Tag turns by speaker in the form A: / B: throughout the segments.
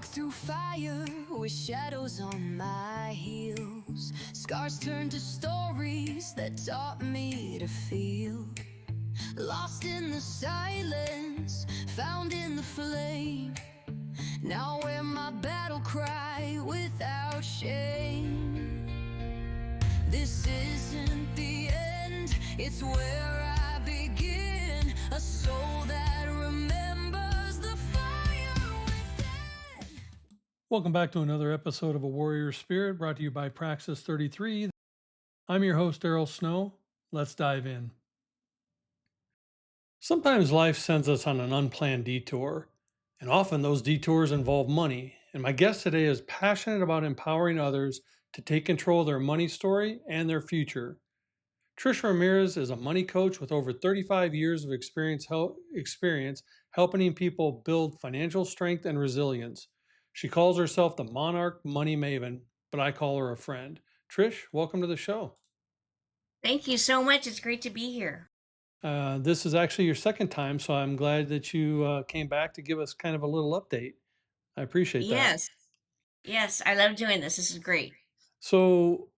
A: through fire with shadows on my heels. Scars turn to stories that taught me to feel. Lost in the silence, found in the flame. Now wear my battle cry without shame. This isn't the end, it's where I begin. A soul that remembers the fire within. Welcome back to another episode of A Warrior Spirit, brought to you by Praxis 33. I'm your host, Daryl Snow. Let's dive in. Sometimes life sends us on an unplanned detour, and often those detours involve money. And my guest today is passionate about empowering others to take control of their money story and their future. Trish Ramirez is a money coach with over 35 years of experience helping people build financial strength and resilience. She calls herself the Monarch Money Maven, but I call her a friend. Trish, welcome to the show.
B: Thank you so much. It's great to be here.
A: This is actually your second time, so I'm glad that you came back to give us kind of a little update. I appreciate that.
B: Yes. Yes, I love doing this. This is great.
A: So,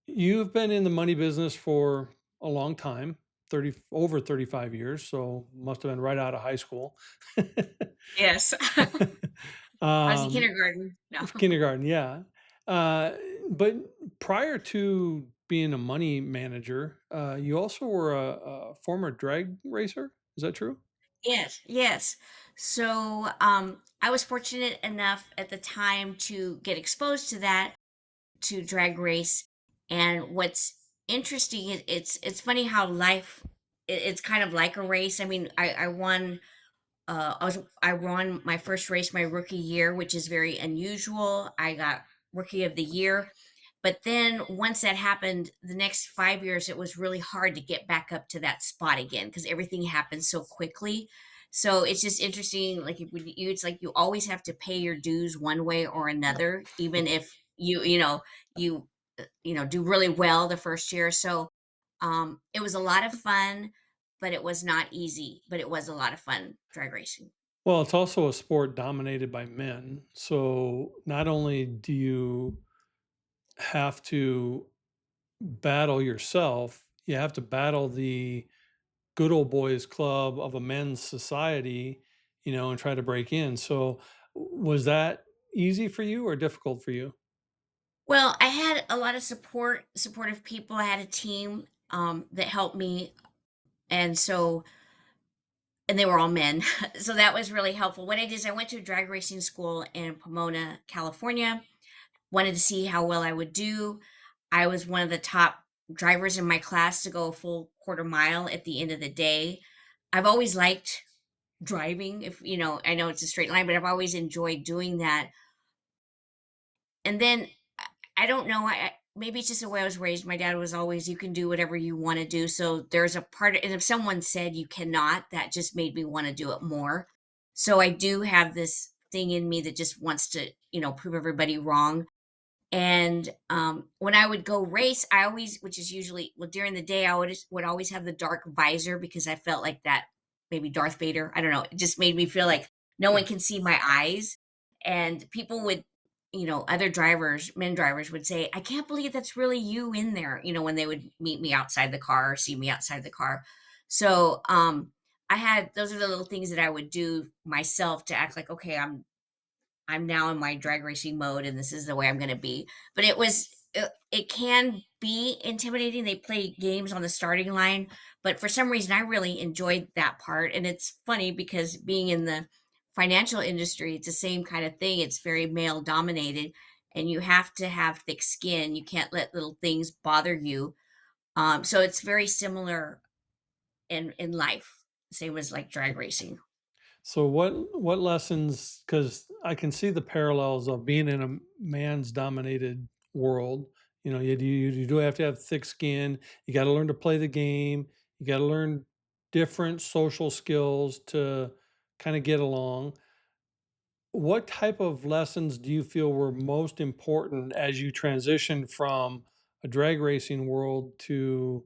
A: you've been in the money business for a long time, over 35 years, so must have been right out of high school.
B: Yes. I was in
A: um,
B: kindergarten. No.
A: Kindergarten, yeah. Uh, but prior to being a money manager, you also were a former drag racer. Is that true?
B: Yes. Yes. So I was fortunate enough at the time to get exposed to that, to drag race. And what's interesting is it's funny how life it's kind of like a race. I mean, I won I won my first race my rookie year, which is very unusual. I got rookie of the year. But then once that happened, the next 5 years, it was really hard to get back up to that spot again because everything happened so quickly. So it's just interesting. Like it's like you always have to pay your dues one way or
A: Yep.
B: another, even if you do really well the first year. So it was a lot of fun, but it was not easy. But it was a lot of fun drag racing.
A: Well, it's also a sport dominated by men. So not only do you have to battle yourself, you have to battle the good old boys club of a men's society, and try to break in. So was that easy for you or difficult for you?
B: Well, I had a lot of supportive people. I had a team that helped me, and they were all men, so that was really helpful. What I did is I went to a drag racing school in Pomona, California. Wanted to see how well I would do. I was one of the top drivers in my class to go a full quarter mile at the end of the day. I've always liked driving. If I know it's a straight line, but I've always enjoyed doing that. And then I don't know. Maybe it's just the way I was raised. My dad was always, "You can do whatever you want to do." So there's a part, and if someone said you cannot, that just made me want to do it more. So I do have this thing in me that just wants to, prove everybody wrong. And when I would go race, I always, which is usually well during the day, I would always have the dark visor because I felt like that maybe Darth Vader. I don't know. It just made me feel like no one
A: Yeah.
B: can see my eyes, and people would, other drivers, men drivers would say, "I can't believe that's really you in there." When they would meet me outside the car or see me outside the car. So I had those are the little things that I would do myself to act like, okay, I'm now in my drag racing mode and this is the way I'm going to be. But it can be intimidating. They play games on the starting line, but for some reason I really enjoyed that part. And it's funny because being in the financial industry, it's the same kind of thing. It's very male dominated and you have to have thick skin. You can't let little things bother you. So it's very similar in life, same as like drag racing.
A: So what lessons, because I can see the parallels of being in a man's dominated world. You do have to have thick skin. You got to learn to play the game. You got to learn different social skills to kind of get along. What type of lessons do you feel were most important as you transition from a drag racing world to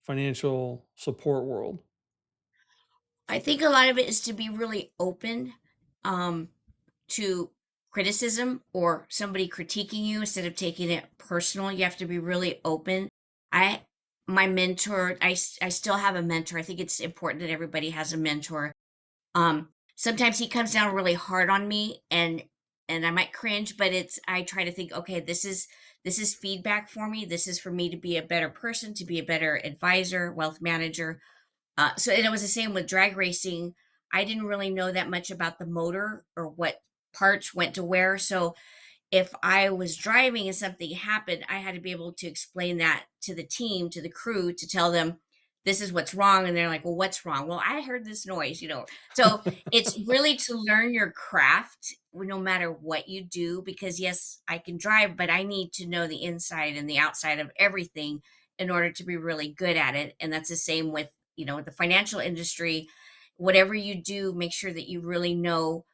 A: financial support world?
B: I think a lot of it is to be really open um, to criticism or somebody critiquing you, instead of taking it personal, you have to be really open. I my mentor, I still have a mentor. I think it's important that everybody has a mentor. Sometimes he comes down really hard on me, and I might cringe, but I try to think, okay, this is feedback for me. This is for me to be a better person, to be a better advisor, wealth manager. So and it was the same with drag racing. I didn't really know that much about the motor or what parts went to where. So if I was driving and something happened, I had to be able to explain that to the team, to the crew, to tell them this is what's wrong. And they're like, well, what's wrong? Well, I heard this noise. So it's really to learn your craft no matter what you do, because yes, I can drive, but I need to know the inside and the outside of everything in order to be really good at it. And that's the same with the financial industry. Whatever you do, make sure that you really know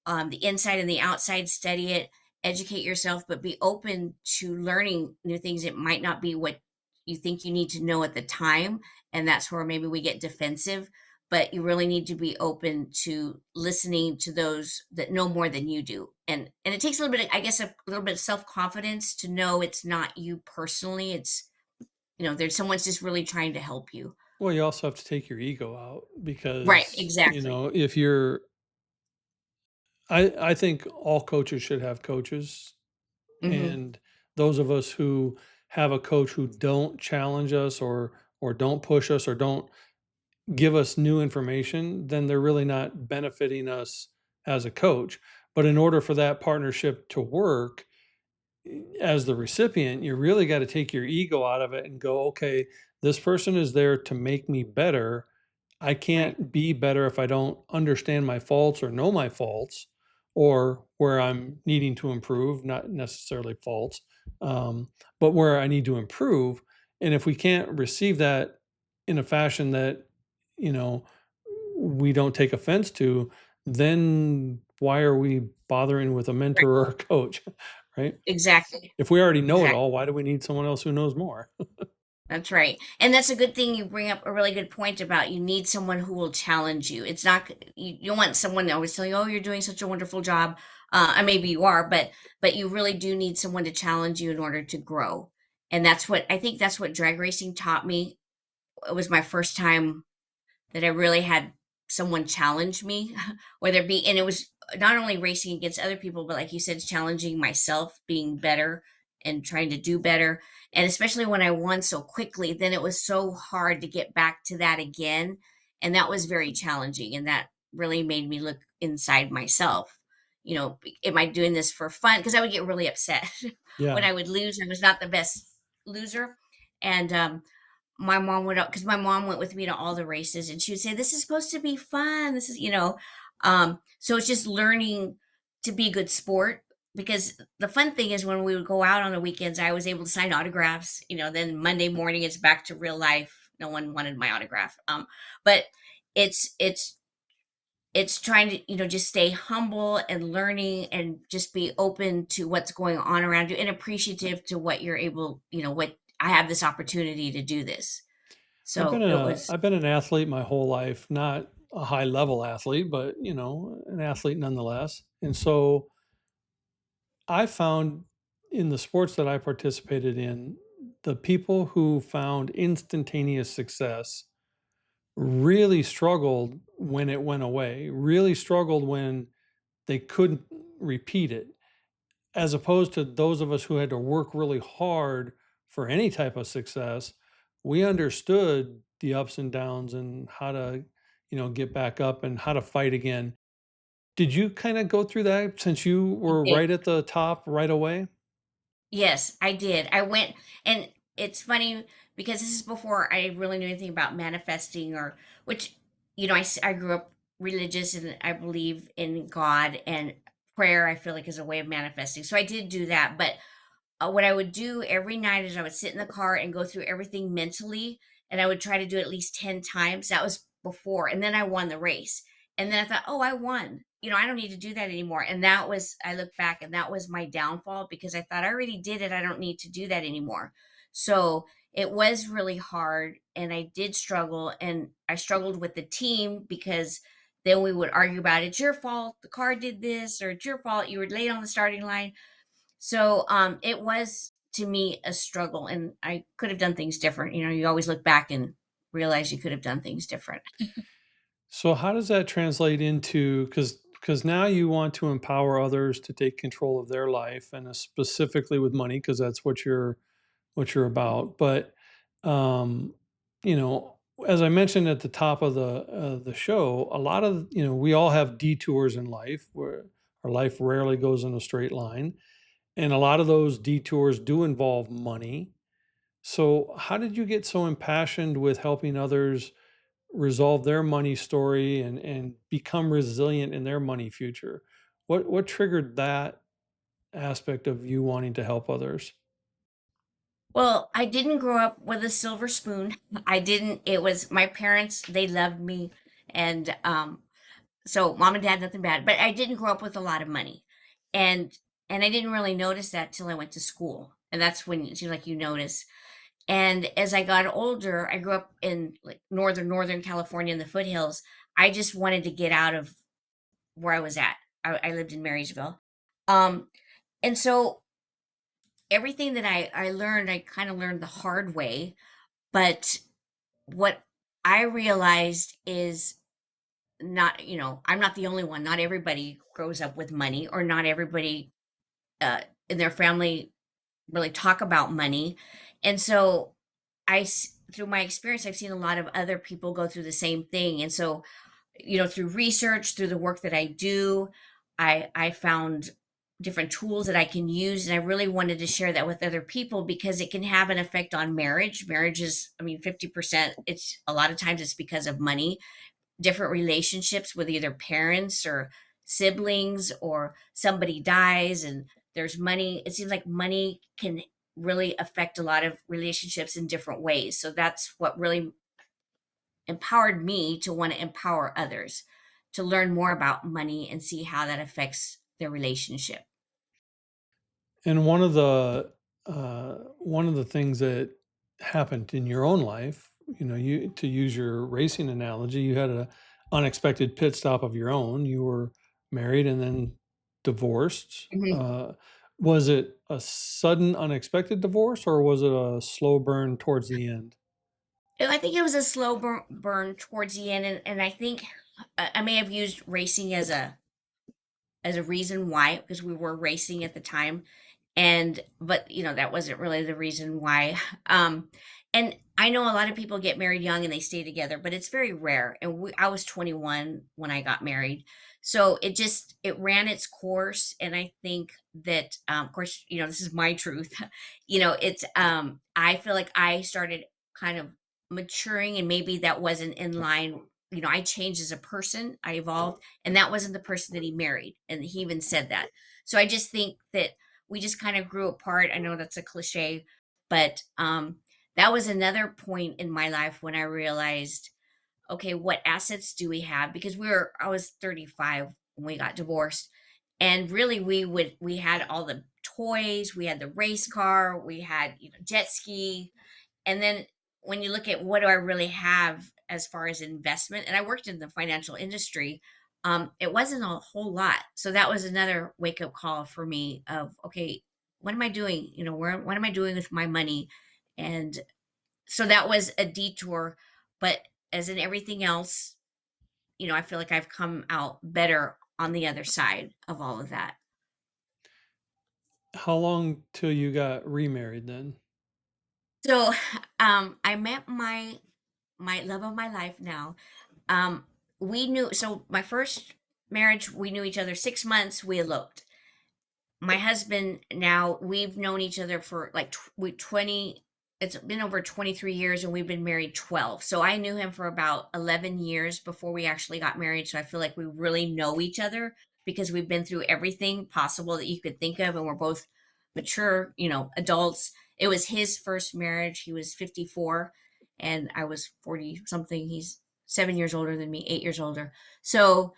B: the inside and the outside, study it, educate yourself, but be open to learning new things. It might not be what you think you need to know at the time. And that's where maybe we get defensive, but you really need to be open to listening to those that know more than you do. And it takes a little bit, I guess, a little bit of self-confidence to know it's not you personally. There's someone's just really trying to help you.
A: Well, you also have to take your ego out
B: Right,
A: because,
B: exactly.
A: if you're I think all coaches should have coaches,
B: Hmm.
A: and those of us who have a coach who don't challenge us or don't push us or don't give us new information, then they're really not benefiting us as a coach. But in order for that partnership to work, as the recipient, you really got to take your ego out of it and go, okay, this person is there to make me better. I
B: Right,
A: can't be better if I don't understand my faults or know my faults or where I'm needing to improve, not necessarily faults, but where I need to improve. And if we can't receive that in a fashion that, you know, we don't take offense to, then why are we bothering with a
B: right.
A: mentor or a coach? Right?
B: Exactly.
A: If we already know it
B: Exactly.
A: all, why do we need someone else who knows more?
B: That's right. And that's a good thing. You bring up a really good point about you need someone who will challenge you. It's not you don't want someone to always tell you, "Oh, you're doing such a wonderful job." And maybe you are, but you really do need someone to challenge you in order to grow. And that's what drag racing taught me. It was my first time that I really had someone challenge me, whether it be, and it was not only racing against other people, but like you said, challenging myself, being better and trying to do better. And especially when I won so quickly, then it was so hard to get back to that again. And that was very challenging. And that really made me look inside myself. Am I doing this for fun? Because I would get really upset when
A: Yeah.
B: I would lose. I was not the best loser. And my mom would, because my mom went with me to all the races, and she would say, this is supposed to be fun, so it's just learning to be a good sport, because the fun thing is when we would go out on the weekends, I was able to sign autographs. Then Monday morning it's back to real life, no one wanted my autograph. But it's trying to just stay humble and learning, and just be open to what's going on around you, and appreciative to what you're able, what I have this opportunity to do this. So it was.
A: I've been an athlete my whole life, not a high level athlete, but an athlete nonetheless. And so I found in the sports that I participated in, the people who found instantaneous success really struggled when it went away, really struggled when they couldn't repeat it, as opposed to those of us who had to work really hard for any type of success. We understood the ups and downs and how to, get back up and how to fight again. Did you kind of go through that since you
B: I
A: were
B: did.
A: right at the top right away?
B: Yes, I did. I went, and it's funny because this is before I really knew anything about manifesting, or which, I grew up religious, and I believe in God, and prayer, I feel like, is a way of manifesting. So I did do that. But what I would do every night is I would sit in the car and go through everything mentally, and I would try to do it at least 10 times. That was before. And then I won the race. And then I thought, oh, I won. I don't need to do that anymore. And I look back, and that was my downfall, because I thought I already did it. I don't need to do that anymore. So it was really hard, and I did struggle, and I struggled with the team because then we would argue about it's your fault, the car did this, or it's your fault, you were late on the starting line. So it was to me a struggle, and I could have done things different. You always look back and realize you could have done things different.
C: So how does that translate into, because now you want to empower others to take control of their life, and specifically with money, because that's what you're about. But um, you know, as I mentioned at the top of the show, a lot of we all have detours in life where our life rarely goes in a straight line, and a lot of those detours do involve money. So how did you get so impassioned with helping others resolve their money story and become resilient in their money future? What triggered that aspect of you wanting to help others?
B: Well, I didn't grow up with a silver spoon. I didn't. It was my parents. They loved me, and so mom and dad, nothing bad. But I didn't grow up with a lot of money, and I didn't really notice that till I went to school, and that's when it seems like you notice. And as I got older, I grew up in like northern California in the foothills. I just wanted to get out of where I was at. I lived in Marysville, um, and so everything that I learned, I kind of learned the hard way. But what I realized is not, I'm not the only one. Not everybody grows up with money, or not everybody in their family really talk about money. And so through my experience, I've seen a lot of other people go through the same thing. And so, through research, through the work that I do, I found different tools that I can use, and I really wanted to share that with other people because it can have an effect on marriage. Marriage is, I mean, 50%, it's a lot of times it's because of money. Different relationships with either parents or siblings, or somebody dies and there's money. It seems like money can really affect a lot of relationships in different ways. So that's what really empowered me to want to empower others to learn more about money and see how that affects their relationship.
C: And one of the things that happened in your own life, you to use your racing analogy, you had a unexpected pit stop of your own. You were married and then divorced.
B: Mhm.
C: Was it a sudden, unexpected divorce, or was it a slow burn towards the end?
B: I think it was a slow burn towards the end, and I think I may have used racing as a reason why, because we were racing at the time. And but that wasn't really the reason why. And I know a lot of people get married young and they stay together, but it's very rare. And I was 21 when I got married, so it ran its course. And I think that, of course, this is my truth. It's I feel like I started kind of maturing, and maybe that wasn't in line. I changed as a person, I evolved, and that wasn't the person that he married, and he even said that. So I just think that we just kind of grew apart. I know that's a cliche, but that was another point in my life when I realized, okay, what assets do we have? Because I was 35 when we got divorced. And really we had all the toys, we had the race car, we had, jet ski. And then when you look at what do I really have as far as investment, and I worked in the financial industry, it wasn't a whole lot. So that was another wake up call for me of, okay, what am I doing? What am I doing with my money? And so that was a detour. But as in everything else, I feel like I've come out better on the other side of all of that.
C: How long till you got remarried then?
B: So I met my love of my life now. We knew, so my first marriage, we knew each other 6 months, we eloped. My husband now, we've known each other for like 20, it's been over 23 years, and we've been married 12. So I knew him for about 11 years before we actually got married. So I feel like we really know each other because we've been through everything possible that you could think of, and we're both mature, adults. It was his first marriage. He was 54 and I was 40 something. He's 7 years older than me, 8 years older. So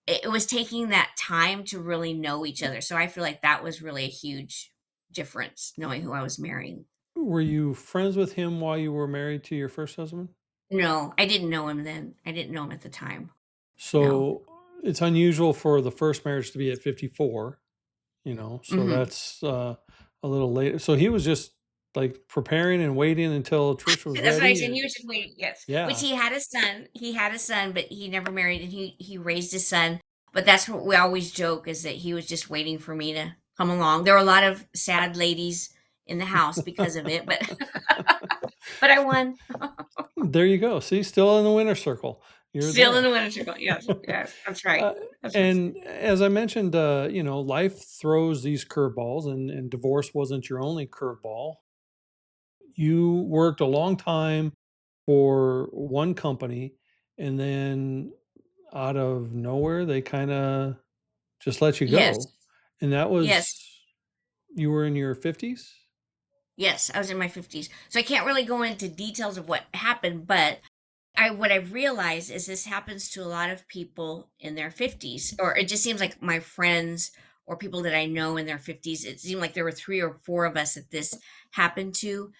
B: it was taking that time to really know each other. So I feel like that was really a huge difference, knowing who I was marrying.
C: Were you friends with him while you were married to your first husband?
B: No, I didn't know him then. I didn't know him at the time. No.
C: So it's unusual for the first marriage to be at 54, so
B: Hmm.
C: that's a little later. So he was just like preparing and waiting until Trish was
B: That's what I
C: ready.
B: said.
C: And
B: He was just waiting. Yes, which
C: yeah,
B: he had a son. He had a son, but he never married, and he raised his son. But that's what we always joke is that he was just waiting for me to come along. There were a lot of sad ladies in the house because of it, but but I won.
C: there you go. See, still in the winner circle. You're
B: Still in
C: there.
B: the winner's circle. Yes, yes, that's right.
C: Uh,
B: That's right.
C: and as I mentioned, life throws these curveballs, and divorce wasn't your only curveball. You worked a long time for one company, and then out of nowhere, they kind of just let you
B: Yes,
C: go. And that
B: yes.
C: was, you were in your 50s?
B: Yes, I was in my 50s. So I can't really go into details of what happened, but I what I've realized is this happens to a lot of people in their 50s, or it just seems like my friends or people that I know in their 50s, it seemed like there were 3 or 4 of us that this happened to,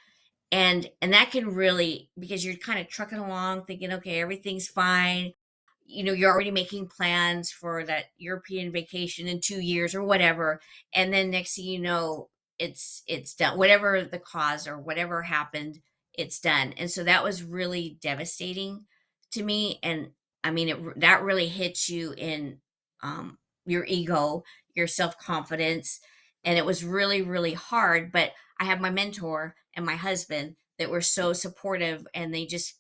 B: and that can really, because you're kind of trucking along thinking, okay, everything's fine, you're already making plans for that European vacation in 2 years or whatever, and then next thing you know, it's done. Whatever the cause or whatever happened, it's done. And so that was really devastating to me. And I mean, that really hits you in your ego, your self confidence, and it was really really hard. But I have my mentor and my husband that were so supportive, and they just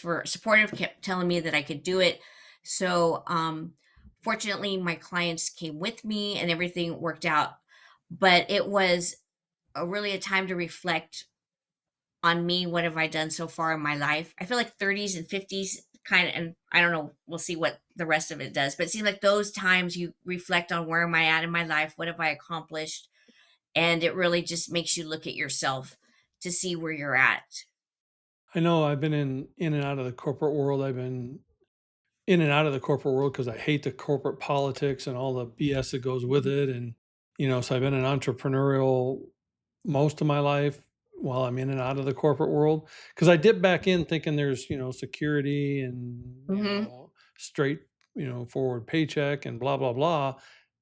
B: were supportive, kept telling me that I could do it. So, fortunately, my clients came with me and everything worked out. But it was really a time to reflect on me. What have I done so far in my life? I feel like 30s and 50s kind of, and I don't know, we'll see what the rest of it does. But it seems like those times you reflect on where am I at in my life? What have I accomplished? And it really just makes you look at yourself to see where you're at.
C: I know I've been in and out of the corporate world. I've been in and out of the corporate world because I hate the corporate politics and all the BS that goes with it. And, so I've been an entrepreneurial most of my life while I'm in and out of the corporate world. Because I dip back in thinking there's, security and,
B: Hmm.
C: straight, forward paycheck and blah, blah, blah.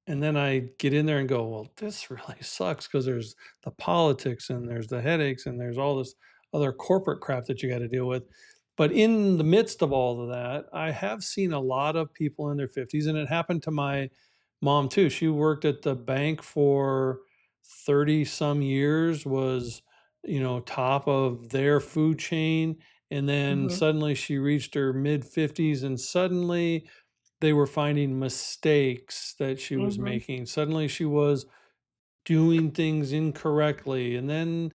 C: And then I get in there and go, well, this really sucks because there's the politics and there's the headaches and there's all this other corporate crap that you got to deal with. But in the midst of all of that, I have seen a lot of people in their 50s, and it happened to my mom too. She worked at the bank for 30 some years, was, top of their food chain. And then
B: Hmm.
C: suddenly she reached her mid 50s, and suddenly they were finding mistakes that she was
B: Hmm.
C: making. Suddenly she was doing things incorrectly. And then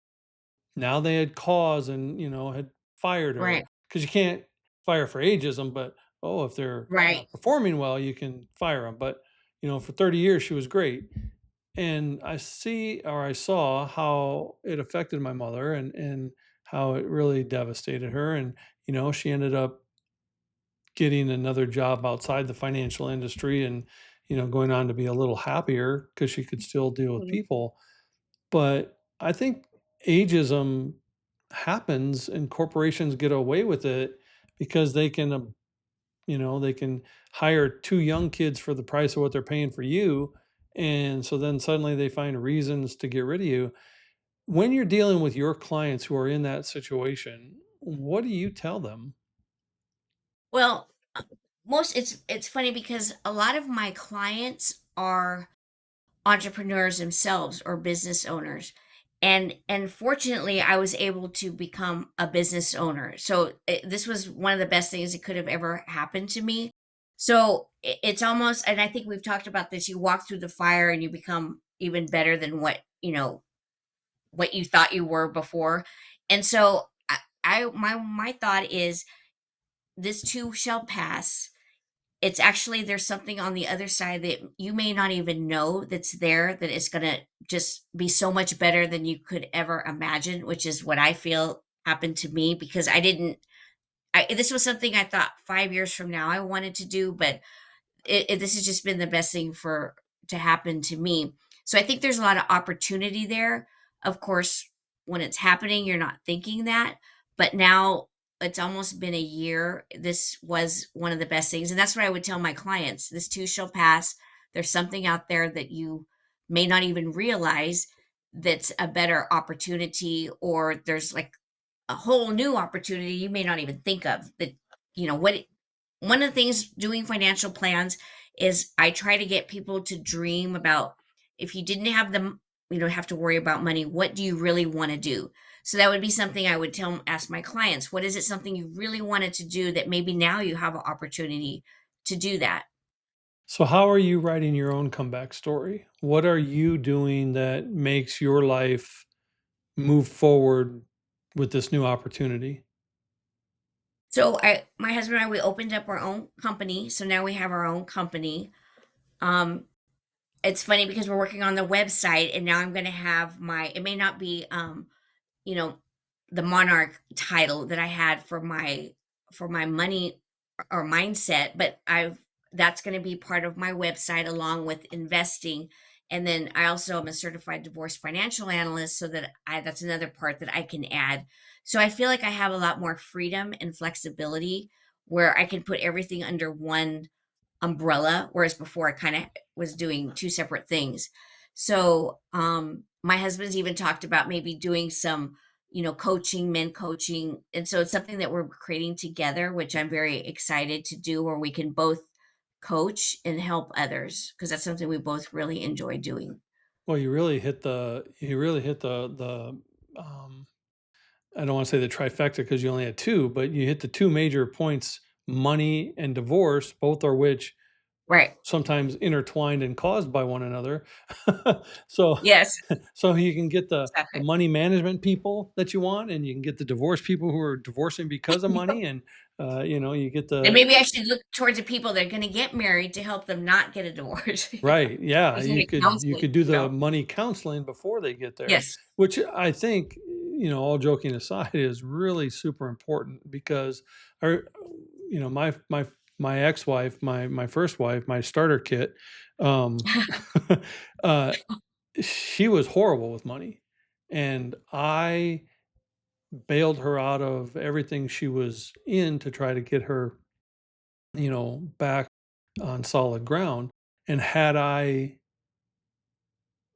C: now they had cause and, had fired her
B: Right.
C: because you can't fire for ageism, but oh, if they're
B: Right.
C: not performing well, you can fire them. But, for 30 years, she was great. And I saw how it affected my mother, and how it really devastated her. And, she ended up getting another job outside the financial industry, and, going on to be a little happier because she could still deal with
B: Mhm.
C: people. But I think ageism happens and corporations get away with it because they can hire 2 young kids for the price of what they're paying for you. And so then suddenly they find reasons to get rid of you. When you're dealing with your clients who are in that situation, what do you tell them?
B: Well, most it's funny because a lot of my clients are entrepreneurs themselves or business owners. And fortunately I was able to become a business owner. So this was one of the best things that could have ever happened to me. So it's almost, and I think we've talked about this, you walk through the fire and you become even better than what you thought you were before. And so my thought is this too shall pass. It's actually, there's something on the other side that you may not even know that's there, that is going to just be so much better than you could ever imagine, which is what I feel happened to me, because I didn't this was something I thought 5 years from now I wanted to do, but this has just been the best thing for to happen to me. So I think there's a lot of opportunity there. Of course, when it's happening, you're not thinking that, but now it's almost been a year. This was one of the best things. And that's what I would tell my clients. This too shall pass. There's something out there that you may not even realize that's a better opportunity, or there's like a whole new opportunity you may not even think of that, what one of the things doing financial plans is I try to get people to dream about, if you didn't have them, have to worry about money, what do you really want to do? So that would be something I would ask my clients, what is it, something you really wanted to do that maybe now you have an opportunity to do that?
C: So how are you writing your own comeback story? What are you doing that makes your life move forward with this new opportunity?
B: So my husband and I, we opened up our own company. So now we have our own company. Um, it's funny because we're working on the website, and now I'm going to have it may not be, you know, the Monarch title that I had for my money or mindset, but that's going to be part of my website along with investing. And then I also am a certified divorce financial analyst, so that's another part that I can add. So I feel like I have a lot more freedom and flexibility where I can put everything under one umbrella, whereas before I kind of was doing two separate things. So my husband's even talked about maybe doing some, coaching, men coaching. And so it's something that we're creating together, which I'm very excited to do, where we can both coach and help others, because that's something we both really enjoy doing.
C: Well, you really hit the I don't want to say the trifecta because you only had two, but you hit the two major points: money and divorce, both are which
B: Right.
C: sometimes intertwined and caused by one another. so
B: Yes,
C: so you can get the
B: exactly.
C: money management people that you want, and you can get the divorce people who are divorcing because of money, and you get
B: And
C: the
B: maybe I should look towards the people that are going to get married to help them not get a divorce.
C: right. Yeah,
B: Instead of
C: you
B: counseling,
C: could do the money counseling before they get there,
B: Yes.
C: which I think, all joking aside, is really super important because our my ex-wife, my first wife, my starter kit, um uh she was horrible with money, and I bailed her out of everything she was in to try to get her, back on solid ground. And had I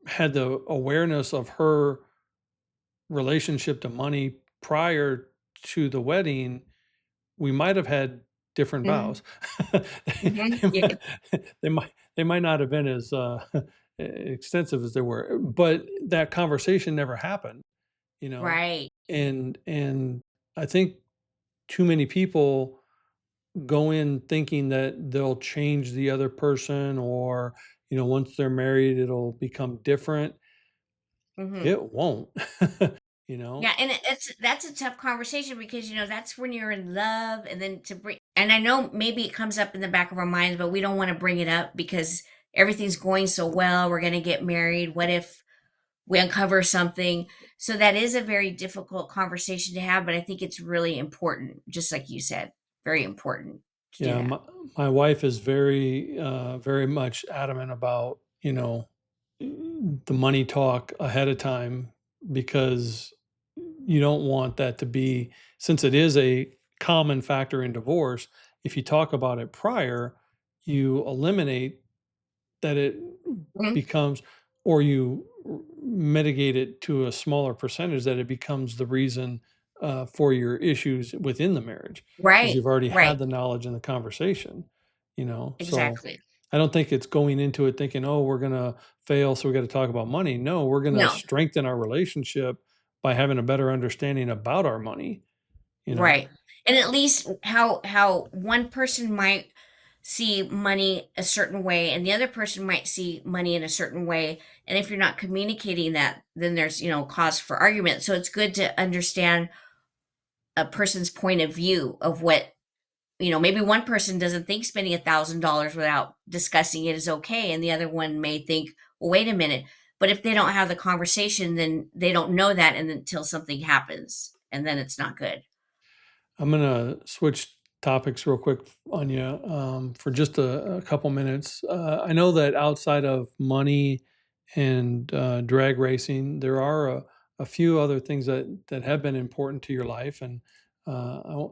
C: had the awareness of her relationship to money prior to the wedding, we might have had different
B: Mhm,
C: vows.
B: mhm,
C: They
B: yeah,
C: might they might not have been as, extensive as they were, but that conversation never happened, you know?
B: right,
C: And I think too many people go in thinking that they'll change the other person, or, once they're married, it'll become different.
B: mhm.
C: It won't, you
B: Yeah,
C: know?
B: and that's a tough conversation because, that's when you're in love, and then to bring, and I know maybe it comes up in the back of our minds, but we don't wanna bring it up because everything's going so well, we're gonna get married, what if we uncover something? So that is a very difficult conversation to have, but I think it's really important, just like you said, very important to do
C: Yeah,
B: that.
C: my wife is very much adamant about, the money talk ahead of time, because you don't want that to be, since it is a common factor in divorce. If you talk about it prior, you eliminate that it
B: Mhm.
C: becomes, or you mitigate it to a smaller percentage, that it becomes the reason for your issues within the marriage, because
B: Right,
C: you've already
B: right,
C: had the knowledge and the conversation. So
B: exactly.
C: I don't think it's going into it thinking, oh, we're gonna fail, so we got to talk about money. No, we're gonna
B: No.
C: strengthen our relationship by having a better understanding about our money. you know
B: Right. And at least how one person might see money a certain way and the other person might see money in a certain way. And if you're not communicating that, then there's, cause for argument. So it's good to understand a person's point of view of what, maybe one person doesn't think spending $1,000 without discussing it is okay. And the other one may think, well, wait a minute. But if they don't have the conversation, then they don't know that, and until something happens, and then it's not good.
C: I'm gonna switch topics real quick on you, for just a couple minutes. I know that outside of money and drag racing, there are a few other things that have been important to your life, and I,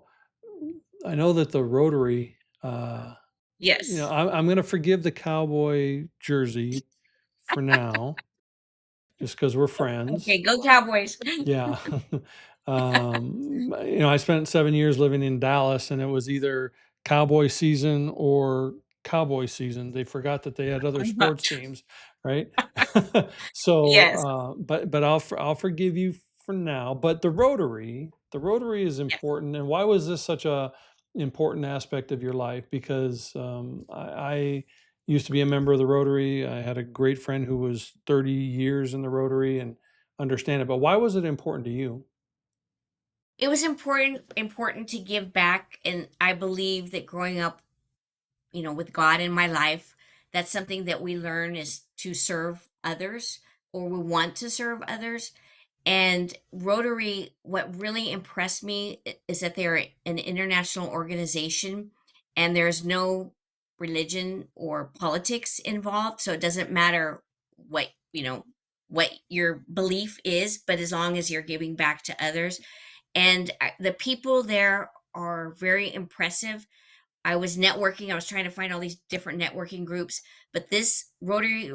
C: I know that the Rotary,
B: Yes.
C: I'm going to forgive the cowboy jersey for now, just because we're friends.
B: Okay, go Cowboys.
C: Yeah. I spent 7 years living in Dallas, and it was either cowboy season or cowboy season. They forgot that they had other sports teams, right? So,
B: Yes.
C: but I'll forgive you for now. But the Rotary is
B: Yes.
C: important. And why was this such a important aspect of your life? Because I used to be a member of the Rotary. I had a great friend who was 30 years in the Rotary, and understand it, but why was it important to you?
B: It was important to give back, and I believe that growing up, with God in my life, that's something that we learn is to serve others, or we want to serve others. And Rotary, what really impressed me is that they're an international organization, and there's no religion or politics involved. So it doesn't matter what, what your belief is, but as long as you're giving back to others. And the people there are very impressive. I was networking. I was trying to find all these different networking groups, but this Rotary,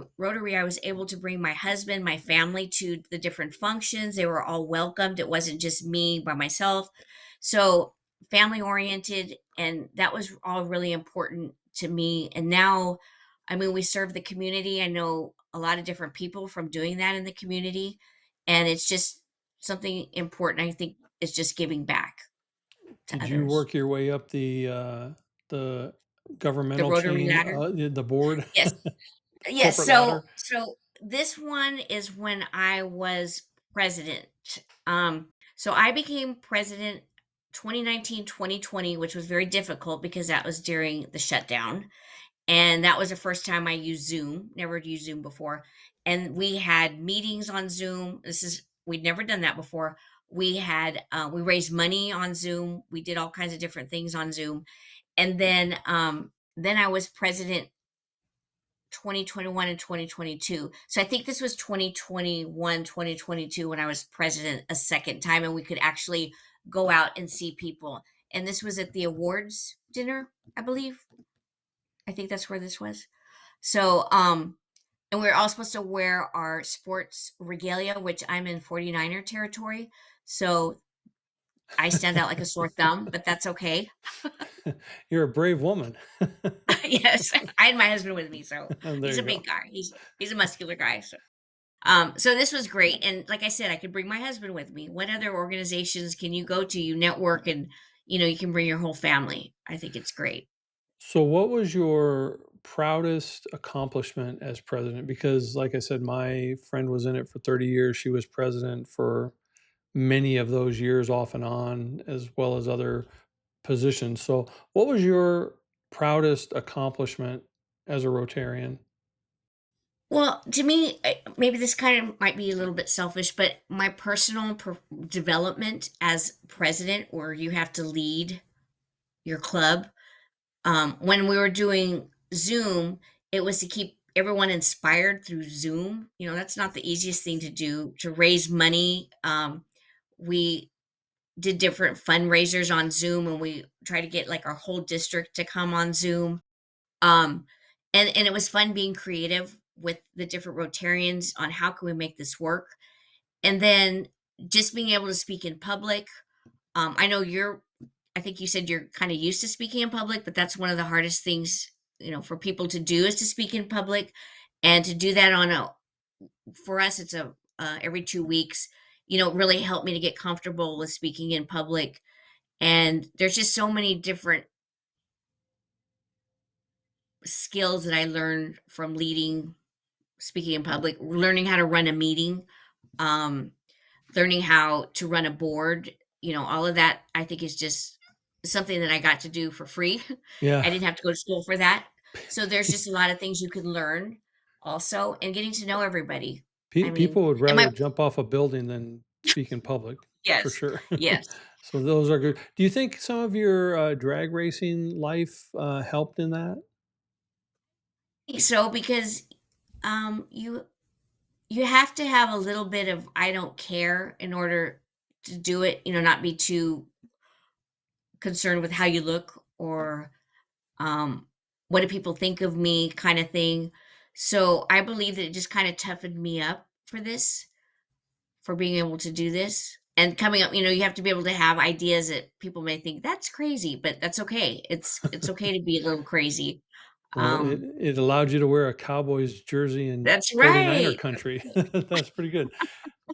B: I was able to bring my husband, my family to the different functions. They were all welcomed. It wasn't just me by myself. So family oriented, and that was all really important to me. And now, I mean, we serve the community. I know a lot of different people from doing that in the community, and it's just something important. I think is just giving back to
C: Did you
B: others.
C: work your way up the
B: The
C: governmental
B: Rotary
C: chain,
B: ladder.
C: the board,
B: Yes. Yes,
C: corporate ladder?
B: so this one is when I was president. So I became president 2019, 2020, which was very difficult because that was during the shutdown. And that was the first time I used Zoom. Never had used Zoom before. And we had meetings on Zoom. We'd never done that before. We raised money on Zoom. We did all kinds of different things on Zoom. And then I was president 2021 and 2022. So I think this was 2021, 2022 when I was president a second time, and we could actually go out and see people. And this was at the awards dinner, I believe. I think that's where this was. So and we are all supposed to wear our sports regalia, which I'm in 49er territory. So I stand out like a sore thumb, but that's okay.
C: You're a brave woman.
B: Yes. I had my husband with me, so
C: There
B: he's a
C: you
B: big
C: go.
B: guy. He's a muscular guy. So this was great. And like I said, I could bring my husband with me. What other organizations can you go to? You network, and you can bring your whole family. I think it's great.
C: So, what was your proudest accomplishment as president? Because, like I said, my friend was in it for 30 years. She was president for many of those years, off and on, as well as other positions. So, what was your proudest accomplishment as a Rotarian?
B: Well, to me, maybe this kind of might be a little bit selfish, but my personal development as president, where you have to lead your club, when we were doing Zoom, it was to keep everyone inspired through Zoom. That's not the easiest thing to do, to raise money. We did different fundraisers on Zoom, and we try to get like our whole district to come on Zoom. Um, and it was fun being creative with the different Rotarians on how can we make this work. And then just being able to speak in public. I know I think you said you're kind of used to speaking in public, but that's one of the hardest things, for people to do, is to speak in public. And to do that for us, it's every 2 weeks, really helped me to get comfortable with speaking in public. And there's just so many different skills that I learned from speaking in public, learning how to run a meeting, um, learning how to run a board, all of that I think is just something that I got to do for free.
C: Yeah.
B: I didn't have to go to school for that. So there's just a lot of things you can learn also, and getting to know everybody. I mean,
C: People would
B: and my
C: rather jump off a building than speak in public, for
B: yes,
C: sure.
B: yes.
C: So those are good. Do you think some of your drag racing life helped in that?
B: I think so, because you have to have a little bit of I don't care in order to do it, not be too concerned with how you look or um, what do people think of me kind of thing. So I believe that it just kind of toughened me up for this, for being able to do this. And coming up, you have to be able to have ideas that people may think that's crazy, but that's okay. It's okay to be a little crazy.
C: Well, it allowed you to wear a Cowboys jersey in
B: That's
C: 49er
B: right.
C: country. That's pretty good.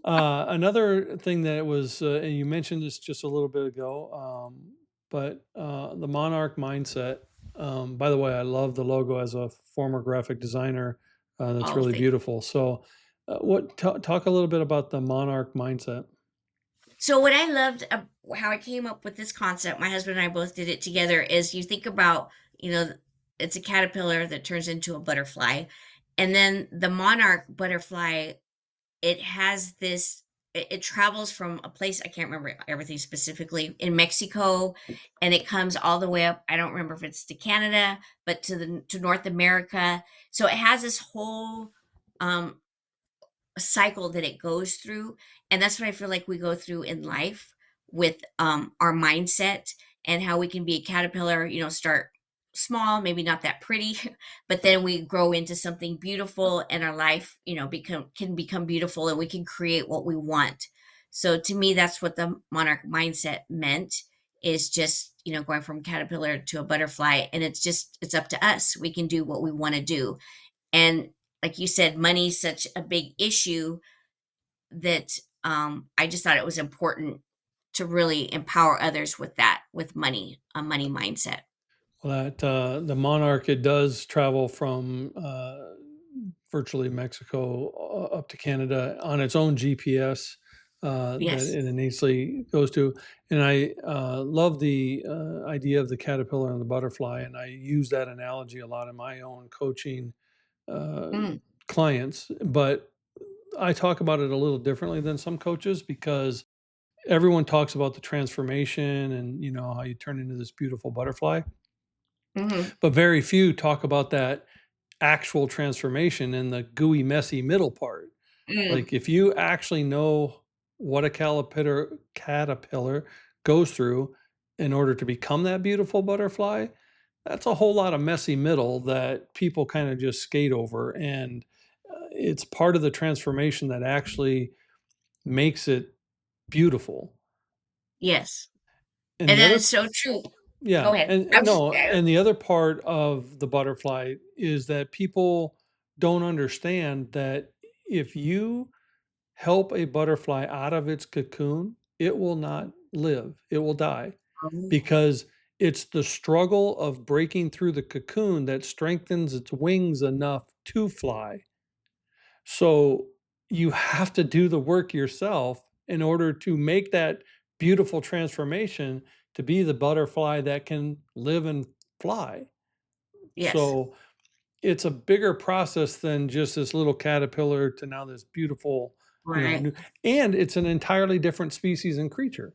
C: Another thing that was, and you mentioned this just a little bit ago, but the Monarch mindset. By the way, I love the logo as a former graphic designer. That's
B: Oh,
C: really
B: thank
C: beautiful. So, talk a little bit about the Monarch mindset?
B: So what I loved how I came up with this concept, my husband and I both did it together, is you think about, it's a caterpillar that turns into a butterfly. And then the monarch butterfly, it has this, it travels from a place, I can't remember everything specifically, in Mexico, and it comes all the way up. I don't remember if it's to Canada, but to North America. So it has this whole um cycle that it goes through, and that's what I feel like we go through in life with our mindset, and how we can be a caterpillar, start small, maybe not that pretty, but then we grow into something beautiful, and our life, become beautiful, and we can create what we want. So to me, that's what the monarch mindset meant, is just, going from caterpillar to a butterfly, and it's up to us. We can do what we want to do. And like you said, money's such a big issue that I just thought it was important to really empower others with that, with money, a money mindset.
C: Well, that the Monarch, it does travel from virtually Mexico up to Canada on its own GPS that
B: Yes.
C: it innately goes to. And I love the idea of the caterpillar and the butterfly, and I use that analogy a lot in my own coaching uh,
B: Mm,
C: clients. But I talk about it a little differently than some coaches because everyone talks about the transformation and how you turn into this beautiful butterfly,
B: hmm
C: but very few talk about that actual transformation and the gooey, messy middle part.
B: mm,
C: Like if you actually know what a caterpillar goes through in order to become that beautiful butterfly, that's a whole lot of messy middle that people kind of just skate over. And it's part of the transformation that actually makes it beautiful.
B: yes.
C: And
B: And
C: the
B: that
C: other
B: is so true. Go
C: Yeah,
B: ahead.
C: and no, and the other part of the butterfly is that people don't understand that if you help a butterfly out of its cocoon, it will not live. It will die
B: Oh,
C: because it's the struggle of breaking through the cocoon that strengthens its wings enough to fly. So you have to do the work yourself in order to make that beautiful transformation to be the butterfly that can live and fly.
B: yes.
C: So it's a bigger process than just this little caterpillar to now this beautiful,
B: Right.
C: new, and it's an entirely different species and creature.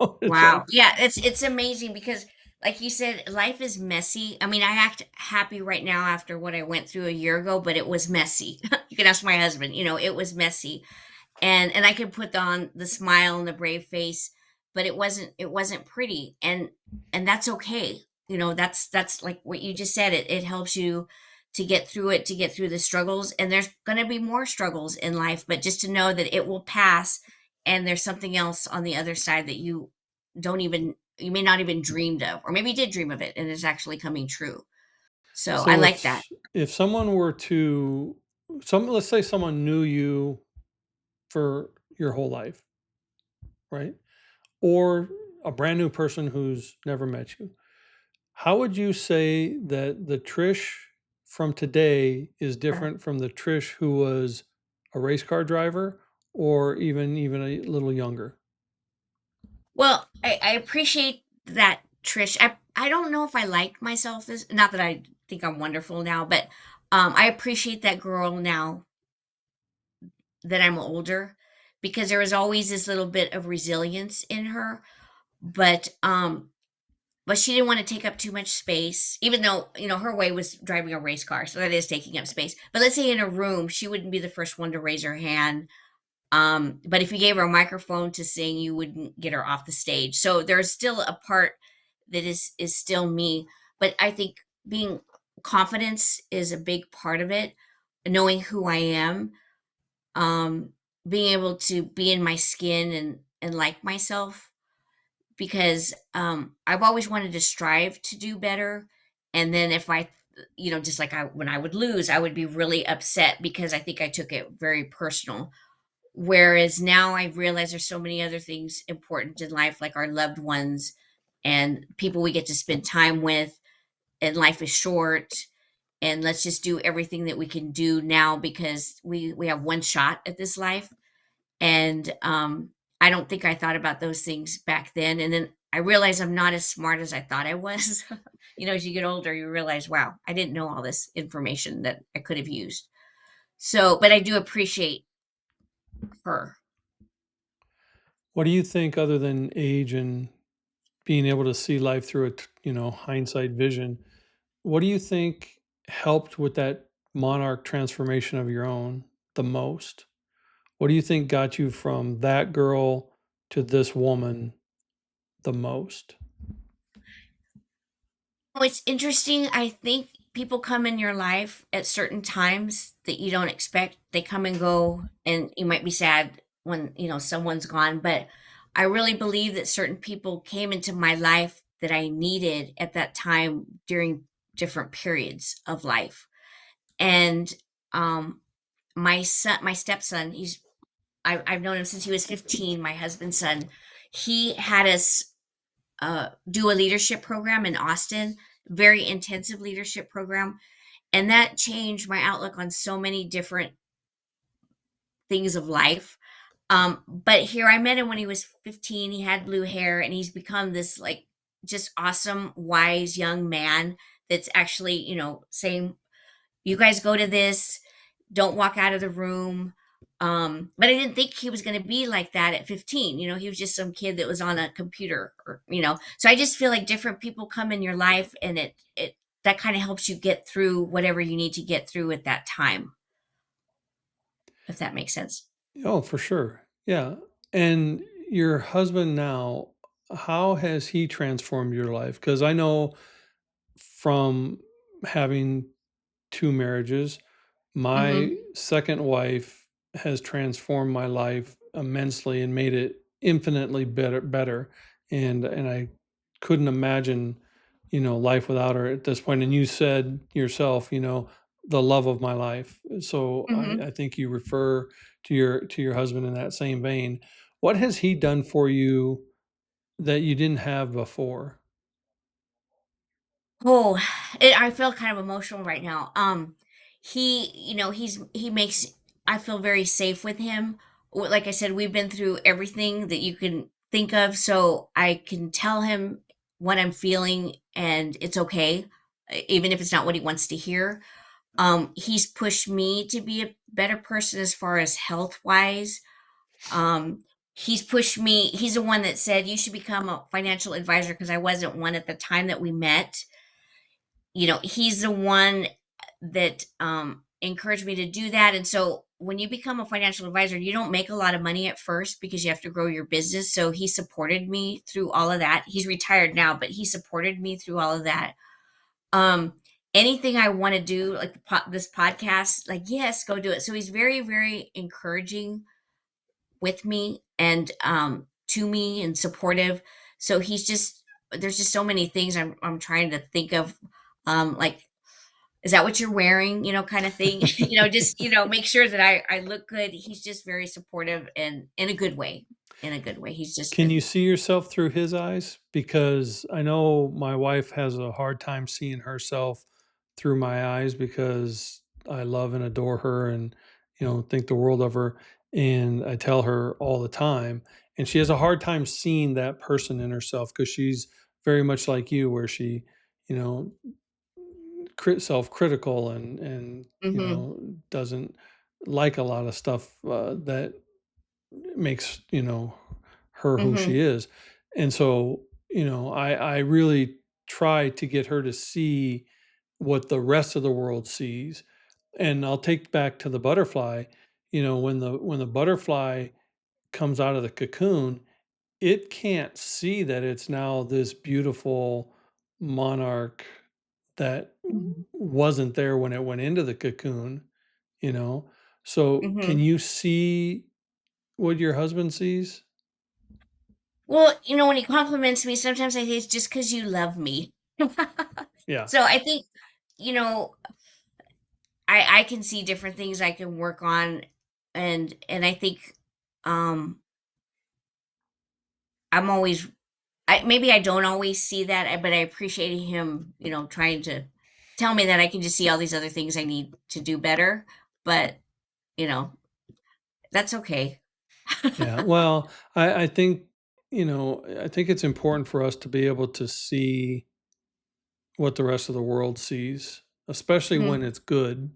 C: So it's
B: Wow.
C: like,
B: Yeah, it's amazing because like you said, life is messy. I mean, I act happy right now after what I went through a year ago, but it was messy. You can ask my husband, it was messy. And I could put on the smile and the brave face, but it wasn't pretty, and that's okay. That's like what you just said. It helps you to get through it, to get through the struggles, and there's going to be more struggles in life, but just to know that it will pass, and there's something else on the other side that you may not even dreamed of, or maybe you did dream of it and it's actually coming true. So I
C: so
B: like that.
C: if someone were to, let's say someone knew you for your whole life, right? Or a brand new person who's never met you. How would you say that the Trish from today is different from the Trish who was a race car driver or even a little younger?
B: Well, I appreciate that, Trish. I don't know if I like myself as, not that I think I'm wonderful now, but I appreciate that girl now that I'm older, because there was always this little bit of resilience in her, but she didn't want to take up too much space, even though, her way was driving a race car, so that is taking up space. But let's say in a room, she wouldn't be the first one to raise her hand. But if you gave her a microphone to sing, you wouldn't get her off the stage. So there's still a part that is still me. But I think being confidence is a big part of it. Knowing who I am, um, being able to be in my skin and like myself, because I've always wanted to strive to do better. And then if I, just like when I would lose, I would be really upset because I think I took it very personal. Whereas now I realize there's so many other things important in life, like our loved ones and people we get to spend time with, and life is short. And let's just do everything that we can do now because we have one shot at this life. And I don't think I thought about those things back then. And then I realized I'm not as smart as I thought I was. As you get older, you realize, wow, I didn't know all this information that I could have used. So, but I do appreciate her.
C: What do you think, other than age and being able to see life through hindsight vision, what do you think helped with that monarch transformation of your own the most? What do you think got you from that girl to this woman the most?
B: Oh, it's interesting. I think people come in your life at certain times that you don't expect. They come and go, and you might be sad when, someone's gone. But I really believe that certain people came into my life that I needed at that time during different periods of life. And um, my stepson, I've known him since he was 15, my husband's son. He had us do a leadership program in Austin, very intensive leadership program. And that changed my outlook on so many different things of life. But here I met him when he was 15. He had blue hair and he's become this like just awesome, wise young man that's actually, saying, you guys go to this, don't walk out of the room. But I didn't think he was going to be like that at 15. He was just some kid that was on a computer, so I just feel like different people come in your life, and it that kind of helps you get through whatever you need to get through at that time, if that makes sense.
C: Oh, for sure. Yeah. And your husband now, how has he transformed your life? Because I know from having two marriages, my
B: Hmm.
C: second wife has transformed my life immensely and made it infinitely better. And I couldn't imagine, life without her at this point. And you said yourself, the love of my life. So I
B: Hmm.
C: think you refer to your husband in that same vein. What has he done for you that you didn't have before?
B: Oh, I feel kind of emotional right now. He makes I feel very safe with him. Like I said, we've been through everything that you can think of, so I can tell him what I'm feeling, and it's okay, even if it's not what he wants to hear. He's pushed me to be a better person as far as health wise. Um, he's pushed me. He's the one that said you should become a financial advisor because I wasn't one at the time that we met. He's the one that encouraged me to do that. And so when you become a financial advisor, you don't make a lot of money at first because you have to grow your business. So he supported me through all of that. He's retired now, but he supported me through all of that. um Anything I want to do, like this podcast, like, yes, go do it. So he's very, very encouraging with me, and to me, and supportive. So he's just there's just so many things I'm trying to think of, like, is that what you're wearing, kind of thing. Just make sure that I look good. He's just very supportive, and in a good way. In a good way, he's just
C: Can
B: been.
C: you see yourself through his eyes? Because I know my wife has a hard time seeing herself through my eyes because I love and adore her and, think the world of her. And I tell her all the time. And she has a hard time seeing that person in herself because she's very much like you, where she, you know, self-critical and,
B: Hmm.
C: doesn't like a lot of stuff that makes her who she
B: Hmm.
C: is. And so I really try to get her to see what the rest of the world sees. And I'll take back to the butterfly. when the butterfly comes out of the cocoon, it can't see that it's now this beautiful monarch that
B: Mhm.
C: wasn't there when it went into the cocoon, you know? So, can
B: Mhm.
C: you see what your husband sees?
B: Well, when he compliments me, sometimes I think it's just because you love me.
C: Yeah.
B: So I think, you know, I can see different things I can work on, and I think, um, I'm always maybe I don't always see that, but I appreciate him, trying to tell me that I can just see all these other things I need to do better, but, you know, that's okay.
C: Yeah. Well, I think it's important for us to be able to see what the rest of the world sees, especially when
B: Mhm,
C: it's good,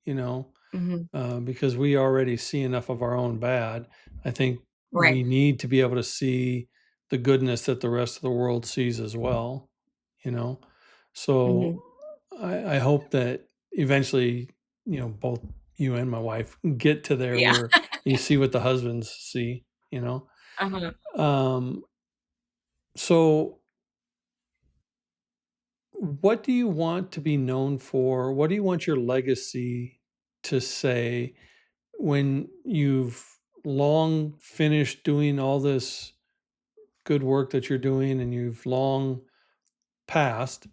C: you know,
B: mhm.
C: because we already see enough of our own bad. I think
B: Right.
C: we need to be able to see the goodness that the rest of the world sees as well, you know.
B: Mhm.
C: So I hope that eventually, both you and my wife get to there
B: Yeah.
C: where you see what the husbands see, you know.
B: Uh-huh.
C: Um, so what do you want to be known for? What do you want your legacy to say when you've long finished doing all this good work that you're doing and you've long passed?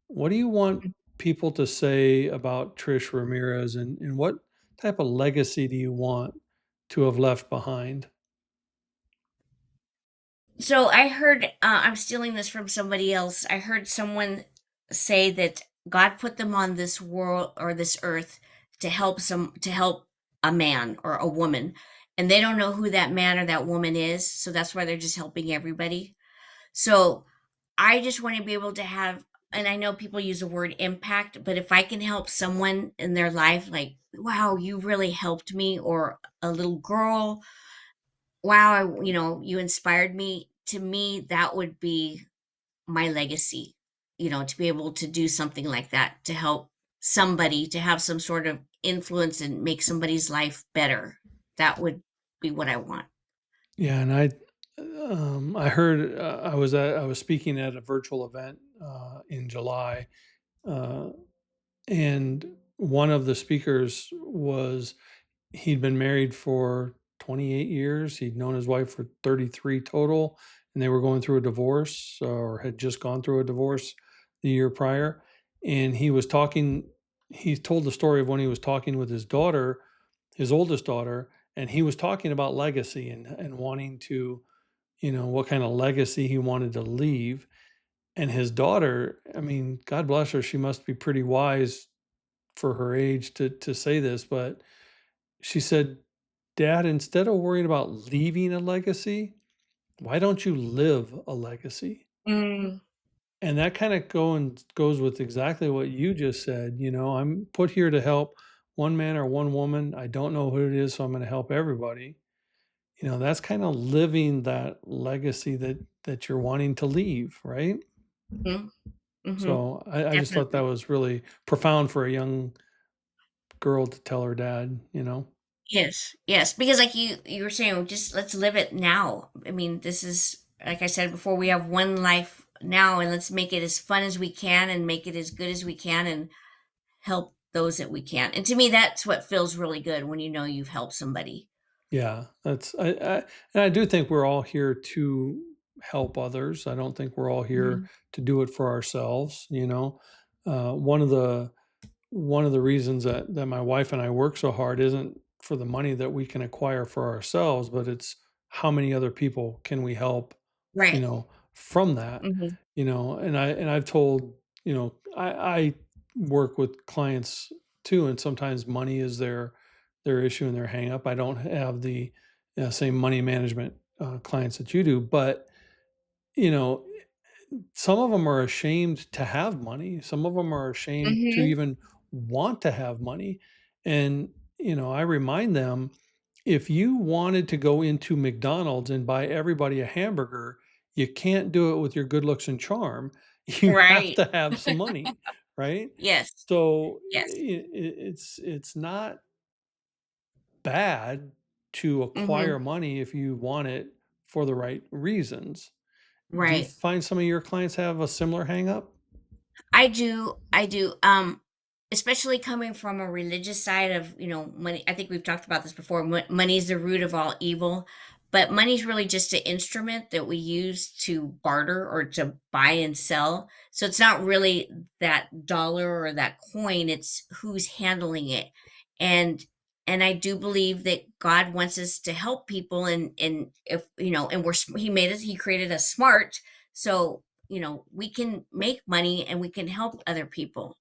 C: What do you want people to say about Trish Ramirez, and what type of legacy do you want to have left behind?
B: So I heard, I'm stealing this from somebody else. I heard someone say that God put them on this world or this earth to help a man or a woman, and they don't know who that man or that woman is, so that's why they're just helping everybody. So I just want to be able to have, and I know people use the word impact, but if I can help someone in their life, like, wow, you really helped me, or a little girl, wow, you inspired me. To me, that would be my legacy, to be able to do something like that, to help somebody, to have some sort of influence and make somebody's life better. That would be what I want.
C: Yeah, and I heard I was speaking at a virtual event in July, uh, and one of the speakers was he'd been married for 28 years. He'd known his wife for 33 total, and they were going through a divorce or had just gone through a divorce the year prior. And he told the story of when he was talking with his daughter, his oldest daughter, and he was talking about legacy and wanting to, what kind of legacy he wanted to leave. And his daughter, I mean, God bless her, she must be pretty wise for her age to say this, but she said, "Dad, instead of worrying about leaving a legacy, why don't you live a legacy?"
B: Mm,
C: And that kind of goes with exactly what you just said. I'm put here to help one man or one woman. I don't know who it is, so I'm going to help everybody. That's kind of living that legacy that you're wanting to leave, right?
B: mhm, mhm,
C: So I just thought that
B: definitely.
C: was really profound for a young girl to tell her dad.
B: Yes, yes, because like you were saying, just let's live it now. I mean, this is, like I said before, we have one life now, and let's make it as fun as we can and make it as good as we can and help those that we can. And to me, that's what feels really good when you know you've helped somebody.
C: Yeah, and I do think we're all here to help others. I don't think we're all here
B: Mhm.
C: to do it for ourselves. Uh, one of the one of the reasons that my wife and I work so hard isn't for the money that we can acquire for ourselves, but it's how many other people can we help,
B: Right.
C: from that.
B: Mhm.
C: And I've told, I work with clients too, and sometimes money is their issue and their hang up. I don't have the same money management clients that you do, but you know some of them are ashamed to have money. Some of them are ashamed to
B: Mhm.
C: even want to have money. And, I remind them, if you wanted to go into McDonald's and buy everybody a hamburger, you can't do it with your good looks and charm. You have
B: Right.
C: to have some money, right?
B: Yes.
C: So
B: Yes.
C: it's not bad to
B: Mhm.
C: acquire money if you want it for the right reasons. Do you
B: Right.
C: find some of your clients have a similar hang up?
B: I do. Especially coming from a religious side of, money. I think we've talked about this before. Money is the root of all evil, but money's really just an instrument that we use to barter or to buy and sell. So it's not really that dollar or that coin, it's who's handling it. And and I do believe that God wants us to help people, and if, and he made us, he created us smart. So we can make money and we can help other people.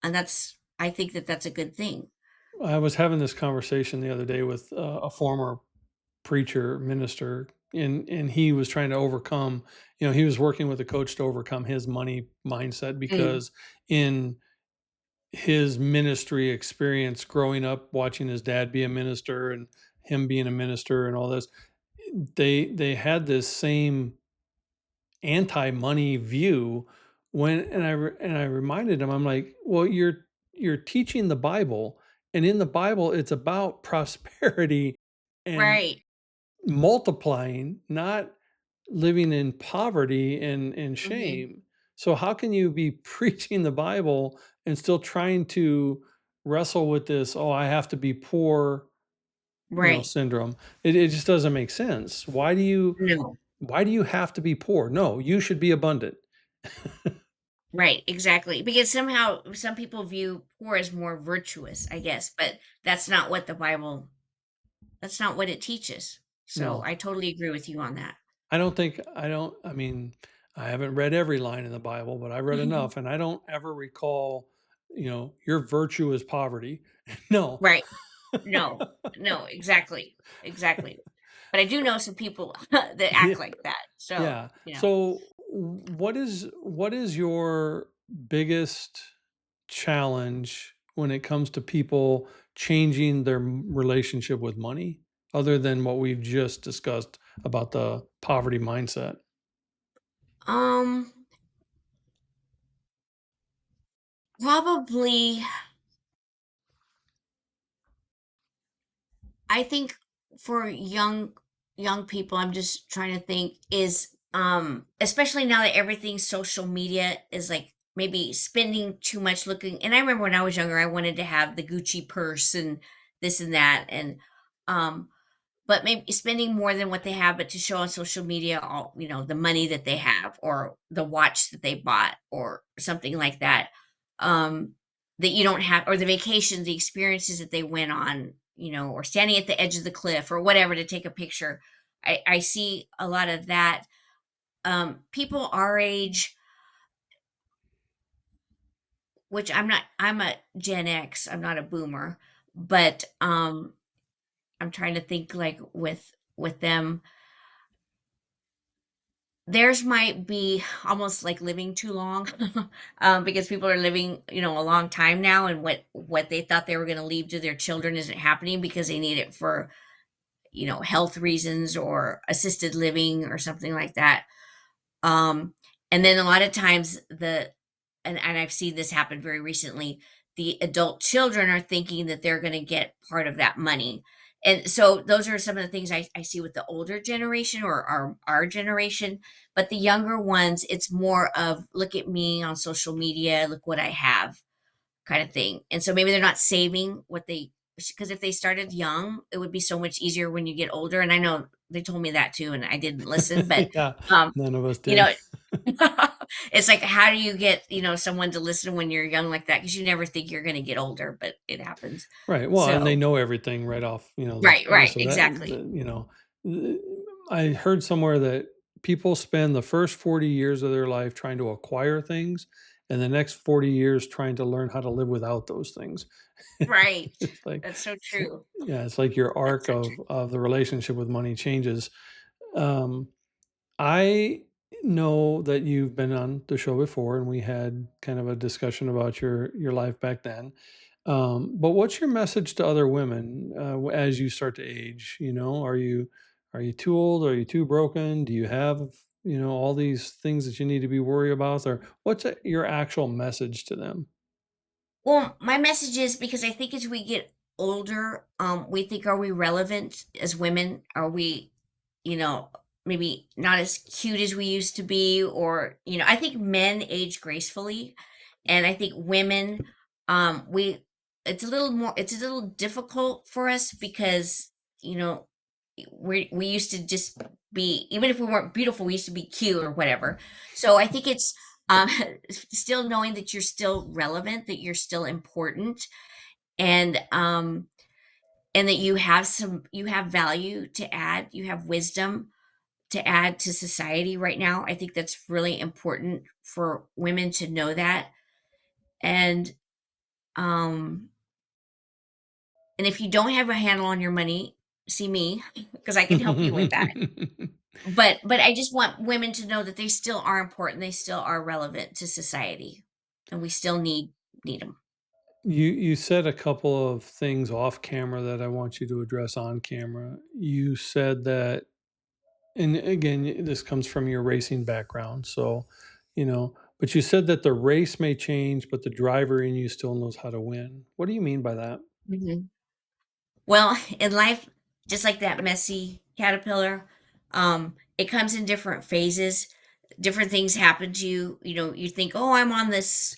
B: And I think that that's a good thing.
C: I was having this conversation the other day with a former preacher minister, and he was trying to overcome, he was working with a coach to overcome his money mindset
B: Mm,
C: because in his ministry experience growing up watching his dad be a minister and him being a minister and all this, they had this same anti-money view. And I reminded him, I'm like, well, you're teaching the Bible, and in the Bible it's about prosperity and
B: right.
C: multiplying, not living in poverty and
B: Hmm.
C: shame. So how can you be preaching the Bible and still trying to wrestle with this, oh, I have to be poor,
B: Right.
C: syndrome? It just doesn't make sense.
B: No.
C: Why do you have to be poor? No, you should be abundant.
B: Right. Exactly. Because somehow some people view poor as more virtuous, I guess, but that's not what that's not what it teaches. So
C: No.
B: I totally agree with you on that.
C: I mean, I haven't read every line in the Bible, but I read enough, and I don't ever recall, your virtue is poverty. No.
B: Right. No. No, exactly. Exactly. But I do know some people that
C: Yeah.
B: act like that. So,
C: Yeah. So what is your biggest challenge when it comes to people changing their relationship with money, other than what we've just discussed about the poverty mindset?
B: um probably, I think for young people, I'm just trying to think, is especially now that everything's social media, is like maybe spending too much looking. And I remember when I was younger, I wanted to have the Gucci purse and this and that, and um but maybe spending more than what they have, but to show on social media all, the money that they have or the watch that they bought or something like that. Um, that you don't have, or the vacations, the experiences that they went on, or standing at the edge of the cliff or whatever to take a picture. I see a lot of that. People our age, which I'm a Gen X, I'm not a boomer, but I'm trying to think like with them. Theirs might be almost like living too long, because people are living, a long time now, and what they thought they were going to leave to their children isn't happening because they need it for, health reasons or assisted living or something like that. Um, and then a lot of times and I've seen this happen very recently, the adult children are thinking that they're going to get part of that money. And so those are some of the things I see with the older generation or our generation. But the younger ones, it's more of look at me on social media, look what I have kind of thing. And so maybe they're not saving what they, because if they started young, it would be so much easier when you get older. And I know they told me that too, and I didn't listen, but
C: Yeah,
B: um,
C: none of us
B: you
C: did.
B: know, it's like, how do you get, someone to listen when you're young like that? Because you never think you're going to get older, but it happens.
C: Right. Well, and they
B: So,
C: know everything right off, the
B: right,
C: bat.
B: right,
C: So
B: exactly.
C: th- I heard somewhere that people spend the first 40 years of their life trying to acquire things, and the next 40 years trying to learn how to live without those things.
B: Right.
C: It's like,
B: That's so
C: so,
B: true.
C: yeah, it's like your
B: That's
C: arc
B: so true.
C: of the relationship with money changes. Um, I know that you've been on the show before, and we had kind of a discussion about your life back then. But what's your message to other women as you start to age? Are you too old? Are you too broken? Do you have all these things that you need to be worried about, or what's your actual message to them?
B: Well, my message is, because I think as we get older, we think, are we relevant as women? Are we, you know, maybe not as cute as we used to be? Or, I think men age gracefully, and I think women, we it's a little difficult for us because, you know, we used to just be, even if we weren't beautiful, we used to be cute or whatever. So I think it's um still knowing that you're still relevant, that you're still important, and that you have value to add, you have wisdom to add to society right now. I think that's really important for women to know that. And um and if you don't have a handle on your money, see me, because I can help you with that. But I just want women to know that they still are important, they still are relevant to society, and we still need them.
C: You said a couple of things off camera that I want you to address on camera. You said that, and again, this comes from your racing background, so, but you said that the race may change, but the driver in you still knows how to win. What do you mean by that?
B: Well, in life, just like that messy caterpillar, it comes in different phases. Different things happen to you. You think, oh, I'm on this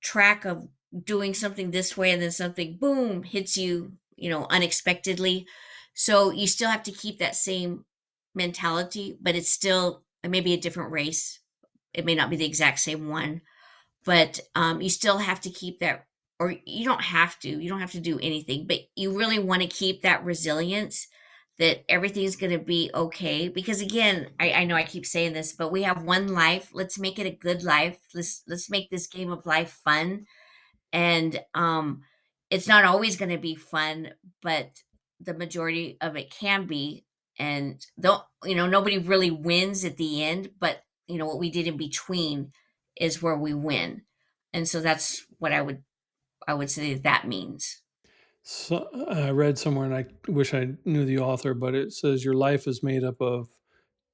B: track of doing something this way, and then something, boom, hits you, unexpectedly. So you still have to keep that same mentality, but it's still maybe a different race. It may not be the exact same one, but you still have to keep that, or you don't have to do anything, but you really want to keep that resilience, that everything's going to be okay. Because again, I know I keep saying this, but we have one life. Let's make it a good life. Let's make this game of life fun. And it's not always going to be fun, but the majority of it can be. And though, nobody really wins at the end, but what we did in between is where we win. And so that's what I would say that means.
C: So I read somewhere, and I wish I knew the author, but it says your life is made up of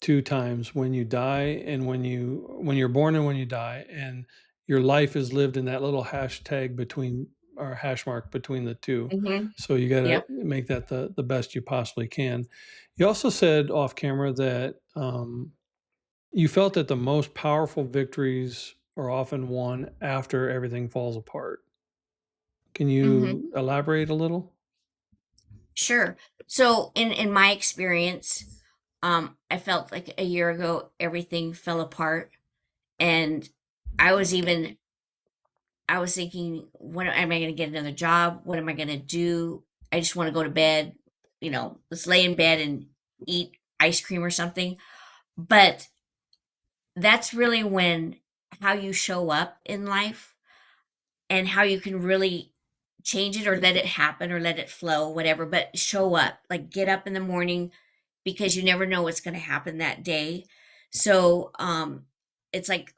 C: two times: when you die and when you're born and when you die, and your life is lived in that little hashtag between, or hash mark between the two.
B: Hmm.
C: So you got to
B: Yep.
C: make that the best you possibly can. You also said off camera that you felt that the most powerful victories are often won after everything falls apart. Can
B: Hmm.
C: you elaborate a little?
B: Sure. So in my experience, I felt like a year ago everything fell apart, and I was even I was thinking, when am I going to get another job? What am I going to do? I just want to go to bed. Let's lay in bed and eat ice cream or something. But that's really when, how you show up in life, and how you can really change it, or let it happen, or let it flow, whatever. But show up, like get up in the morning, because you never know what's going to happen that day. So it's like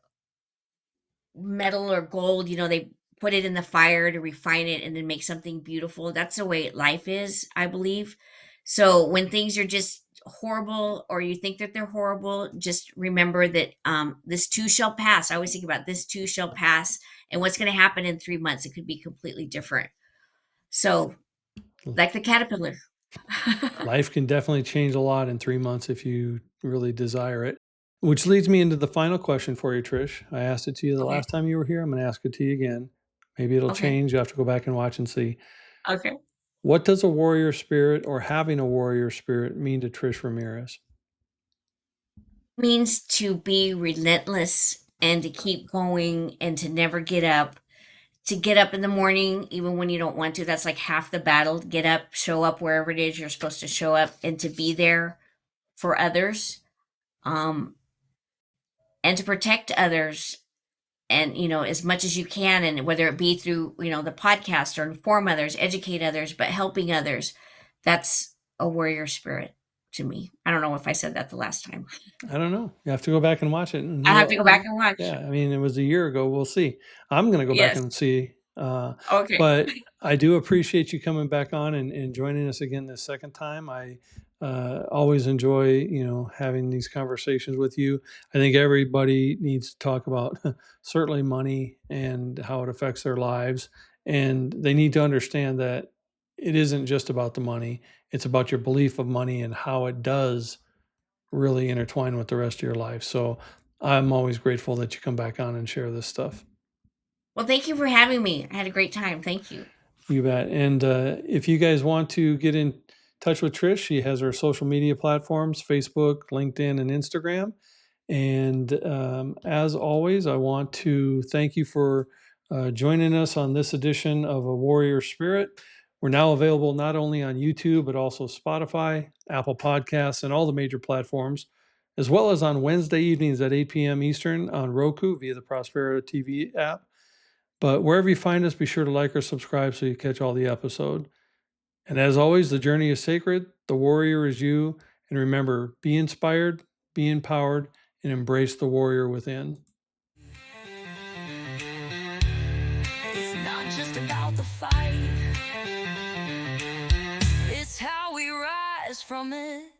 B: metal or gold, they put it in the fire to refine it and then make something beautiful. That's the way life is, I believe. So when things are just horrible, or you think that they're horrible, just remember that this too shall pass. I always think about this too shall pass, and what's going to happen in 3 months, it could be completely different. So, like the caterpillar.
C: Life can definitely change a lot in 3 months if you really desire it. Which leads me into the final question for you, Trish. I asked it to you the
B: Okay.
C: last time you were here. I'm going to ask it to you again. Maybe it'll
B: Okay.
C: change. You have to go back and watch and see.
B: Okay.
C: What does a warrior spirit, or having a warrior spirit, mean to Trish Ramirez?
B: Means to be relentless, and to keep going, and to never get up, to get up in the morning even when you don't want to. That's like half the battle. Get up, show up wherever it is you're supposed to show up, and to be there for others, um and to protect others, and as much as you can, and whether it be through the podcast, or inform others, educate others, but helping others. That's a warrior spirit to me. I don't know if I said that the last time.
C: I don't know. You have to go back and watch it, and
B: I have to go back and watch.
C: yeah, I mean, it was a year ago. We'll see. I'm going to go back
B: Yes.
C: and see.
B: Okay.
C: But I do appreciate you coming back on and joining us again this second time. I always enjoy, having these conversations with you. I think everybody needs to talk about certainly money and how it affects their lives, and they need to understand that it isn't just about the money. It's about your belief of money and how it does really intertwine with the rest of your life. So I'm always grateful that you come back on and share this stuff.
B: Well, thank you for having me. I had a great time. Thank you.
C: You bet. And if you guys want to get in touch with Trish, she has her social media platforms: Facebook, LinkedIn, and Instagram. And as always, I want to thank you for joining us on this edition of A Warrior Spirit. We're now available not only on YouTube, but also Spotify, Apple Podcasts, and all the major platforms, as well as on Wednesday evenings at 8 p.m. Eastern on Roku via the Prospera TV app. But wherever you find us, be sure to like or subscribe so you catch all the episode. And as always, the journey is sacred, the warrior is you, and remember, be inspired, be empowered, and embrace the warrior within.
A: It's not just about the fight, it's how we rise from it.